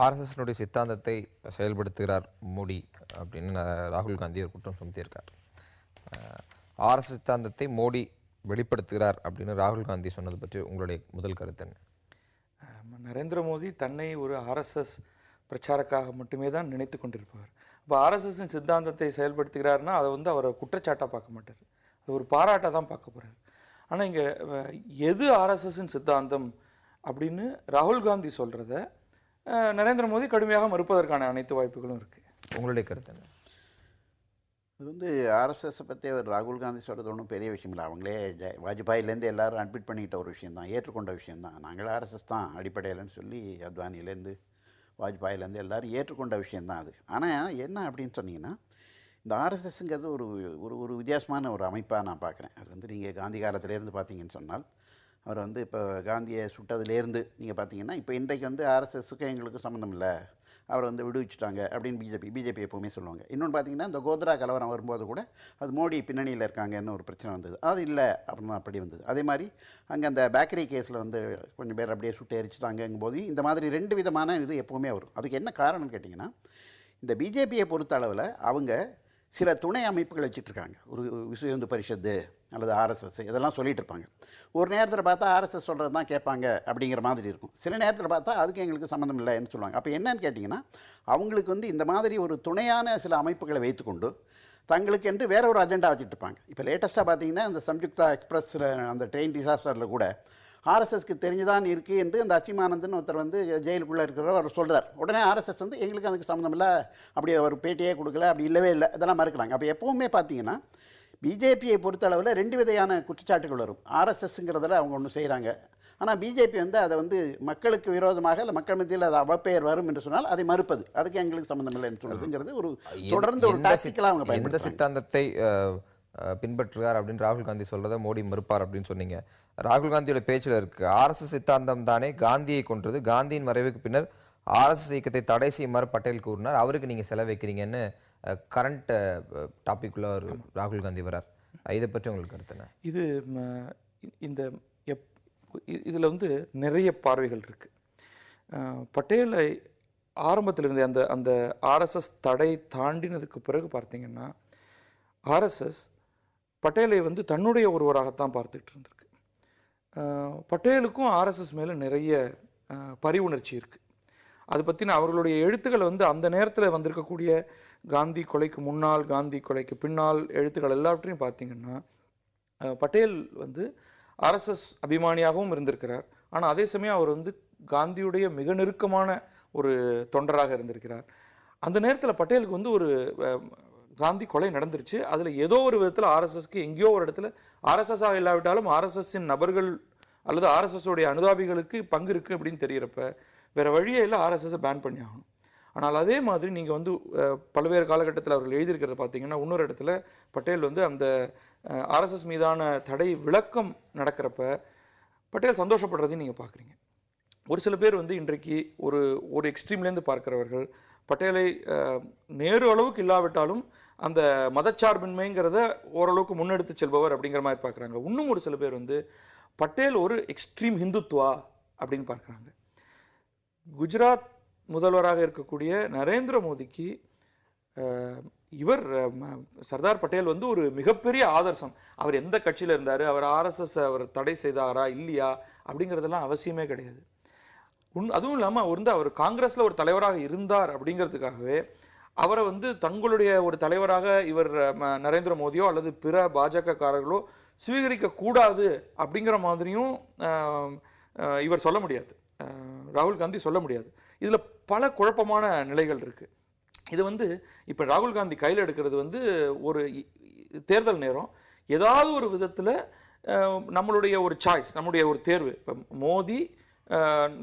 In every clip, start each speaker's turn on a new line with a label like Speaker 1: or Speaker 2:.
Speaker 1: ஆர்எஸ்எஸ்னுடைய சித்தாந்தத்தை செயல்படுத்துகிறார் மோடி அப்படின்னு ராகுல் காந்தி ஒரு குற்றம் சுமத்தியிருக்கார். ஆர்எஸ்எஸ் சித்தாந்தத்தை மோடி வெளிப்படுத்துகிறார் அப்படின்னு ராகுல் காந்தி சொன்னது பற்றி உங்களுடைய முதல் கருத்து என்ன?
Speaker 2: நரேந்திர மோடி தன்னை ஒரு ஆர்எஸ்எஸ் பிரச்சாரக்காக மட்டுமே தான் நினைத்து கொண்டிருப்பவர். இப்போ ஆர்எஸ்எஸ்ஸின் சித்தாந்தத்தை செயல்படுத்துகிறாருன்னா அதை அவரை குற்றச்சாட்டாக பார்க்க மாட்டார், அது ஒரு பாராட்டாக தான் பார்க்க போகிறார். ஆனால் இங்கே எது ஆர்எஸ்எஸ்ஸின் சித்தாந்தம் அப்படின்னு ராகுல் காந்தி சொல்கிறத நரேந்திர மோடி கடுமையாக மறுப்பதற்கான அனைத்து வாய்ப்புகளும் இருக்குது.
Speaker 1: உங்களுடைய கருத்து என்ன?
Speaker 3: இது ஆர்எஸ்எஸை பற்றி அவர் ராகுல் காந்தி சொல்கிறது ஒன்றும் பெரிய விஷயம் இல்லை. அவங்களே வாஜ்பாயிலேருந்து எல்லோரும் அட்மிட் பண்ணிக்கிட்ட ஒரு விஷயந்தான், ஏற்றுக்கொண்ட விஷயந்தான். நாங்கள் ஆர்எஸ்எஸ் தான் அடிப்படையிலன்னு சொல்லி அத்வானிலேருந்து வாஜ்பாயிலேருந்து எல்லோரும் ஏற்றுக்கொண்ட விஷயந்தான் அது. ஆனால் என்ன அப்படின்னு சொன்னீங்கன்னா, இந்த ஆர்எஸ்எஸ்ங்கிறது ஒரு ஒரு ஒரு வித்தியாசமான ஒரு அமைப்பாக நான் பார்க்குறேன். அது நீங்கள் காந்தி காலத்திலேருந்து பார்த்தீங்கன்னு சொன்னால், அவர் இப்போ காந்தியை சுட்டதுலேருந்து நீங்கள் பார்த்தீங்கன்னா, இப்போ இன்றைக்கு ஆர்எஸ்எஸ்க்கு எங்களுக்கு சம்மந்தம் இல்லை, அவரை விடுவிச்சுட்டாங்க அப்படின்னு பிஜேபி எப்போவுமே சொல்லுவாங்க. இன்னொன்று பார்த்தீங்கன்னா, இந்த கோத்ரா கலவரம் வரும்போது கூட அது மோடி பின்னணியில் இருக்காங்கன்னு ஒரு பிரச்சனை வந்தது, அது இல்லை அப்படின்னு அப்படி வந்தது. அதே மாதிரி அங்கே அந்த பேக்கரி கேஸில் கொஞ்சம் பேர் அப்படியே சுட்டு எரிச்சிட்டாங்கங்கும் போது இந்த மாதிரி ரெண்டு விதமான இது எப்போவுமே வரும். அதுக்கு என்ன காரணம்னு கேட்டிங்கன்னா, இந்த பிஜேபியை பொறுத்த அளவில் அவங்க சில துணை அமைப்புகள் வச்சுட்ருக்காங்க. ஒரு விஸ்வ இந்து பரிஷத்து அல்லது ஆர்எஸ்எஸ் இதெல்லாம் சொல்லிகிட்டு இருப்பாங்க. ஒரு நேரத்தில் பார்த்தா ஆர்எஸ்எஸ் சொல்கிறது தான் கேட்பாங்க அப்படிங்கிற மாதிரி இருக்கும். சில நேரத்தில் பார்த்தா அதுக்கு எங்களுக்கு சம்மந்தம் இல்லைன்னு சொல்லுவாங்க. அப்போ என்னன்னு கேட்டிங்கன்னா, அவங்களுக்கு இந்த மாதிரி ஒரு துணையான சில அமைப்புகளை வைத்துக்கொண்டு தங்களுக்கு என்று வேற ஒரு அஜெண்டா வச்சுட்டு இருப்பாங்க. இப்போ லேட்டஸ்ட்டாக பார்த்தீங்கன்னா, இந்த சம்யுக்தா எக்ஸ்பிரஸில் அந்த ட்ரெயின் டிசாஸ்டரில் கூட ஆர்எஸ்எஸ்க்கு தெரிஞ்சுதான் இருக்குது என்று அந்த அசீமானந்தன் ஒருத்தர் ஜெயிலுக்குள்ளே இருக்கிறவர் அவர் சொல்கிறார். உடனே ஆர்எஸ்எஸ் எங்களுக்கு அதுக்கு சம்மந்தம் இல்லை, அப்படி அவர் பேட்டியே கொடுக்கல, அப்படி இல்லவே இல்லை, இதெல்லாம் மறுக்கிறாங்க. அப்போ எப்போவுமே பார்த்தீங்கன்னா பிஜேபியை பொறுத்தளவில் ரெண்டு விதையான குற்றச்சாட்டுகள் வரும். ஆர்எஸ்எஸ்ங்கிறதில் அவங்க ஒன்று செய்கிறாங்க, ஆனால் பிஜேபி அதை மக்களுக்கு விரோதமாக இல்லை மக்கள் மத்தியில் அது அவப்பெயர் வரும் என்று சொன்னால் அதை மறுப்பது, அதுக்கு எங்களுக்கு சம்மந்தம் இல்லைன்னு சொல்கிறதுங்கிறது ஒரு தொடர்ந்து ஒரு டாக்டிக்கலாக அவங்க
Speaker 1: எந்த சித்தாந்தத்தை பின்பற்றுகிறார் அப்படின்னு ராகுல் காந்தி சொல்றதை மோடி மறுப்பார் அப்படின்னு சொன்னீங்க. ராகுல் காந்தியோட பேச்சில் இருக்கு, ஆர்எஸ்எஸ் சித்தாந்தம் தானே காந்தியை கொன்றது, காந்தியின் மறைவுக்கு பின்னர் ஆர்எஸ்எஸ் இயக்கத்தை தடை செய்யுமாறு பட்டேல் கூறினார், அவருக்கு நீங்க செலவு வைக்கிறீங்கன்னு கரண்ட் டாபிக் உள்ள ஒரு ராகுல் காந்தி வரார். இதை பற்றி உங்களுக்கு கருத்து என்ன?
Speaker 2: இது இந்த இதில் நிறைய பார்வைகள் இருக்கு. பட்டேலை ஆரம்பத்திலிருந்தே அந்த அந்த ஆர்எஸ்எஸ் தடை தாண்டினதுக்கு பிறகு பார்த்தீங்கன்னா, ஆர்எஸ்எஸ் பட்டேலை தன்னுடைய ஒருவராகத்தான் பார்த்துக்கிட்டு இருந்திருக்கு. பட்டேலுக்கும் ஆர்எஸ்எஸ் மேலே நிறைய பரிவுணர்ச்சி இருக்குது. அது பற்றின அவர்களுடைய எழுத்துக்கள் அந்த நேரத்தில் வந்திருக்கக்கூடிய காந்தி கொலைக்கு முன்னால், காந்தி கொலைக்கு பின்னால் எழுத்துக்கள் எல்லாவற்றையும் பார்த்தீங்கன்னா, பட்டேல் ஆர்எஸ்எஸ் அபிமானியாகவும் இருந்திருக்கிறார். ஆனால் அதே சமயம் அவர் காந்தியுடைய மிக நெருக்கமான ஒரு தொண்டராக இருந்திருக்கிறார். அந்த நேரத்தில் பட்டேலுக்கு ஒரு காந்தி கொலை நடந்துருச்சு, அதில் ஏதோ ஒரு விதத்தில் ஆர்எஸ்எஸ்க்கு எங்கேயோ ஒரு இடத்துல, ஆர்எஸ்எஸ்ஸாக இல்லாவிட்டாலும் ஆர்எஸ்எஸ்ஸின் நபர்கள் அல்லது ஆர்எஸ்எஸ்ஸோடைய அனுதாபிகளுக்கு பங்கு இருக்குது அப்படின்னு தெரிகிறப்ப வேறு வழியே இல்லை, ஆர்எஸ்எஸ்ஸை பேன் பண்ணி ஆகணும். ஆனால் அதே மாதிரி நீங்கள் பல்வேறு காலகட்டத்தில் அவர்கள் எழுதியிருக்கிறத பார்த்தீங்கன்னா, இன்னொரு இடத்துல பட்டேல் அந்த ஆர்எஸ்எஸ் மீதான தடை விளக்கம் நடக்கிறப்ப பட்டேல் சந்தோஷப்படுறதையும் நீங்கள் பார்க்குறீங்க. ஒரு சில பேர் இன்றைக்கு ஒரு ஒரு எக்ஸ்ட்ரீம்லேருந்து பார்க்குறவர்கள் பட்டேலை நேரு அளவுக்கு இல்லாவிட்டாலும் அந்த மதச்சார்பின்மைங்கிறத ஓரளவுக்கு முன்னெடுத்து செல்பவர் அப்படிங்கிற மாதிரி பார்க்குறாங்க. இன்னும் ஒரு சில பேர் பட்டேல் ஒரு எக்ஸ்ட்ரீம் ஹிந்துத்வா அப்படின்னு பார்க்குறாங்க. குஜராத் முதல்வராக இருக்கக்கூடிய நரேந்திர மோடிக்கு இவர் சர்தார் பட்டேல் ஒரு மிகப்பெரிய ஆதர்சம். அவர் எந்த கட்சியில் இருந்தார், அவர் ஆர்எஸ்எஸ் அவர் தடை செய்தாரா இல்லையா அப்படிங்கிறதெல்லாம் அவசியமே கிடையாது. அதுவும் இல்லாமல் அவர் காங்கிரஸில் ஒரு தலைவராக இருந்தார் அப்படிங்கிறதுக்காகவே அவரை தங்களுடைய ஒரு தலைவராக இவர் நரேந்திர மோடியோ அல்லது பிற பாஜக காரர்களோ ஸ்வீகரிக்க கூடாது அப்படிங்கிற மாதிரியும் இவர் சொல்ல முடியாது, ராகுல் காந்தி சொல்ல முடியாது. இதில் பல குழப்பமான நிலைகள் இருக்குது. இது இப்போ ராகுல் காந்தி கையில் எடுக்கிறது ஒரு தேர்தல் நேரம், ஏதாவது ஒரு விதத்தில் நம்மளுடைய ஒரு சாய்ஸ், நம்முடைய ஒரு தேர்வு. இப்போ மோடி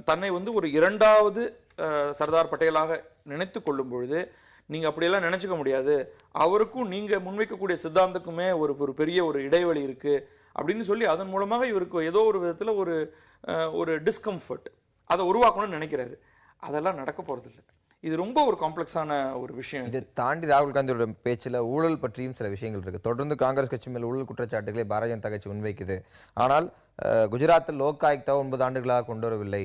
Speaker 2: தன்னை ஒரு இரண்டாவது சர்தார் பட்டேலாக நினைத்து கொள்ளும் பொழுது நீங்கள் அப்படியெல்லாம் நினச்சிக்க முடியாது, அவருக்கும் நீங்கள் முன்வைக்கக்கூடிய சித்தாந்தத்துக்குமே ஒரு பெரிய ஒரு இடைவெளி இருக்குது அப்படின்னு சொல்லி அதன் மூலமாக இவருக்கு ஏதோ ஒரு விதத்தில் ஒரு டிஸ்கம்ஃபர்ட் அதை உருவாக்கணும்னு நினைக்கிறாரு. அதெல்லாம் நடக்க போகிறதில்லை. இது ரொம்ப ஒரு காம்ப்ளெக்ஸான ஒரு விஷயம்.
Speaker 1: இதை தாண்டி ராகுல் காந்தியோட பேச்சில் ஊழல் பற்றியும் சில விஷயங்கள் இருக்குது. தொடர்ந்து காங்கிரஸ் கட்சி மேல் ஊழல் குற்றச்சாட்டுகளை பாரதிய ஜனதா கட்சி முன்வைக்குது. ஆனால் குஜராத்தில் லோக் ஆயுக்தா 9 ஆண்டுகளாக கொண்டு வரவில்லை,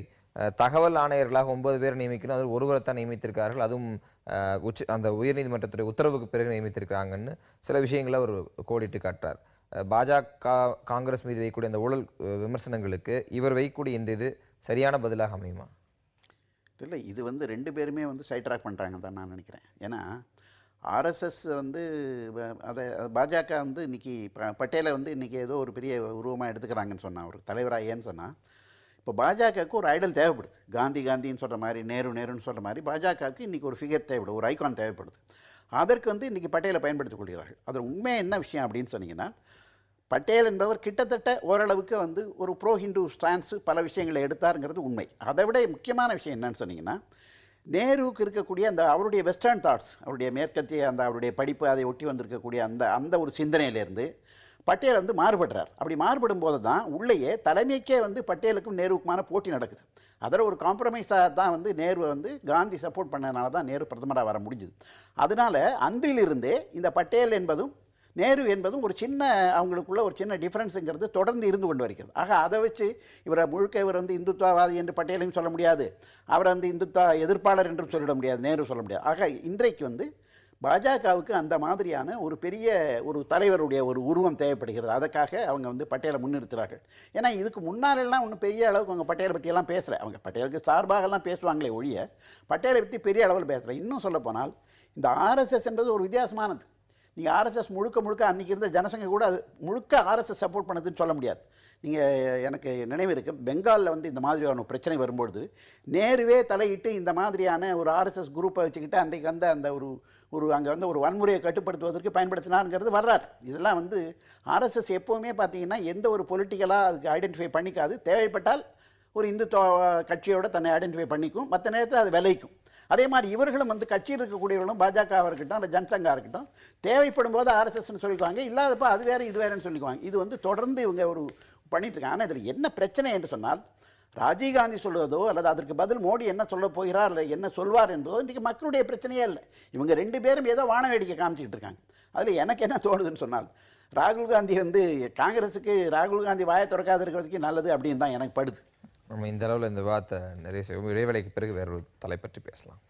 Speaker 1: தகவல் ஆணையர்களாக 9 பேர் நியமிக்கணும், அதில் ஒருவரை தான் நியமித்திருக்கார்கள், அதுவும் அந்த உயர்நீதிமன்றத்துடைய உத்தரவுக்கு பிறகு நியமித்திருக்கிறாங்கன்னு சில விஷயங்களை அவர் கோடிட்டு காட்டுறார். பாஜக காங்கிரஸ் மீது வைக்கக்கூடிய அந்த ஊழல் விமர்சனங்களுக்கு இவர் வைக்கக்கூடிய இந்த இது சரியான பதிலாக அமையுமா?
Speaker 3: இல்லை, இது வந்து 2 பேருமே வந்து சைட் ட்ராக் பண்ணுறாங்கன்னு தான் நான் நினைக்கிறேன். ஏன்னா ஆர்எஸ்எஸ் வந்து அதை பாஜக வந்து இன்றைக்கி பட்டேலை வந்து இன்றைக்கி ஏதோ ஒரு பெரிய உருவமாக எடுத்துக்கிறாங்கன்னு சொன்னால், ஒரு தலைவராக ஏன்னு சொன்னால், இப்போ பாஜகவுக்கு ஒரு ஐடல் தேவைப்படுது. காந்தின்னு சொல்கிற மாதிரி, நேருன்னு சொல்கிற மாதிரி பாஜகவுக்கு இன்றைக்கி ஒரு ஃபிகர் தேவைப்படுது, ஒரு ஐகான் தேவைப்படுது. அதற்கு வந்து இன்றைக்கி பட்டேலை பயன்படுத்திக் கொள்கிறார்கள். அதில் உண்மை என்ன விஷயம் அப்படின்னு சொன்னீங்கன்னா, பட்டேல் என்பவர் கிட்டத்தட்ட ஓரளவுக்கு வந்து ஒரு ப்ரோ ஹிந்து ஸ்டான்ஸு பல விஷயங்களை எடுத்தாருங்கிறது உண்மை. அதை விட முக்கியமான விஷயம் என்னன்னு சொன்னீங்கன்னா, நேருவுக்கு இருக்கக்கூடிய அந்த அவருடைய வெஸ்டர்ன் தாட்ஸ், அவருடைய மேற்கத்திய அந்த அவருடைய படிப்பு, அதை ஒட்டி வந்திருக்கக்கூடிய அந்த ஒரு சிந்தனையிலேருந்து பட்டேல் வந்து மாறுபடுறார். அப்படி மாறுபடும் போது தான் உள்ளேயே தலைமைக்கே வந்து பட்டேலுக்கும் நேருவுக்குமான போட்டி நடக்குது. அதில் ஒரு காம்ப்ரமைஸாக தான் வந்து நேரு வந்து காந்தி சப்போர்ட் பண்ணதுனால தான் நேரு பிரதமராக வர முடிஞ்சுது. அதனால் அன்றிலிருந்தே இந்த பட்டேல் என்பதும் நேரு என்பதும் ஒரு சின்ன அவங்களுக்குள்ள ஒரு சின்ன டிஃப்ரென்ஸுங்கிறது தொடர்ந்து இருந்து கொண்டு வருகிறது. ஆக அதை வச்சு இவர் வந்து இந்துத்துவவாதி என்று பட்டேலையும் சொல்ல முடியாது, அவரை வந்து இந்துத்துவ எதிர்ப்பாளர் என்றும் சொல்லிட முடியாது, நேரு சொல்ல முடியாது. ஆக இன்றைக்கு வந்து பாஜகவுக்கு அந்த மாதிரியான ஒரு பெரிய ஒரு தலைவருடைய ஒரு உருவம் தேவைப்படுகிறது. அதுக்காக அவங்க வந்து பட்டேலை முன்னிறுத்துகிறார்கள். ஏன்னா இதுக்கு முன்னாலெல்லாம் ஒன்றும் பெரிய அளவுக்கு அவங்க பட்டேலை பற்றியெல்லாம் பேசுகிற, அவங்க பட்டேலுக்கு சார்பாகலாம் பேசுவாங்களே ஒழிய பட்டேலை பற்றி பெரிய அளவில் பேசுகிற. இன்னும் சொல்லப்போனால் இந்த ஆர்எஸ்எஸ் என்பது ஒரு வித்தியாசமானது. நீங்கள் ஆர்எஸ்எஸ் முழுக்க அன்றைக்கி இருந்த ஜனசங்க கூட அது முழுக்க ஆர்எஸ்எஸ் சப்போர்ட் பண்ணதுன்னு சொல்ல முடியாது. நீங்கள் எனக்கு நினைவு இருக்குது, பெங்காலில் வந்து இந்த மாதிரியான பிரச்சனை வரும்பொழுது நேருவே தலையிட்டு இந்த மாதிரியான ஒரு ஆர்எஸ்எஸ் குரூப்பை வச்சுக்கிட்டு அன்றைக்கு வந்து அந்த ஒரு அங்கே வந்து ஒரு வன்முறையை கட்டுப்படுத்துவதற்கு பயன்படுத்தினாருங்கிறது வர்றாரு. இதெல்லாம் வந்து ஆர்எஸ்எஸ் எப்போவுமே பார்த்தீங்கன்னா எந்த ஒரு பொலிட்டிக்கலாக அதுக்கு ஐடென்டிஃபை பண்ணிக்காது. தேவைப்பட்டால் ஒரு இந்துத்துவ கட்சியோட தன்னை ஐடென்டிஃபை பண்ணிக்கும், மற்ற நேரத்தில் அது விளைக்கும். அதே மாதிரி இவர்களும் வந்து கட்சியில் இருக்கக்கூடியவர்களும் பாஜகவாக இருக்கட்டும் அந்த ஜனசங்கா இருக்கட்டும் தேவைப்படும் போது ஆர்எஸ்எஸ்ன்னு சொல்லிக்குவாங்க, இல்லாதப்போ அது வேறு இது வேறுன்னு சொல்லிக்குவாங்க. இது வந்து தொடர்ந்து இவங்க ஒரு பண்ணிட்டு இருக்காங்க. ஆனால் இதில் என்ன பிரச்சனை என்று சொன்னால், ராஜீவ்காந்தி சொல்வதோ அல்லது அதற்கு பதில் மோடி என்ன சொல்ல போகிறார் இல்லை என்ன சொல்வார் என்பதோ இன்றைக்கு மக்களுடைய பிரச்சனையே இல்லை. இவங்க 2 பேரும் ஏதோ வான வேடிக்கை காமிச்சிக்கிட்டு இருக்காங்க. அதில் எனக்கு என்ன தோணுதுன்னு சொன்னால், ராகுல் காந்தி வந்து காங்கிரஸுக்கு ராகுல் காந்தி வாயை திறக்காது இருக்கிறதுக்கு நல்லது அப்படின்னு தான் எனக்கு படுது.
Speaker 1: நம்ம இந்த அளவில் இந்த விவாதத்தை நிறைய செய்வோம். இடைவேளைக்கு பிறகு வேற ஒரு தலை பற்றி பேசலாம்.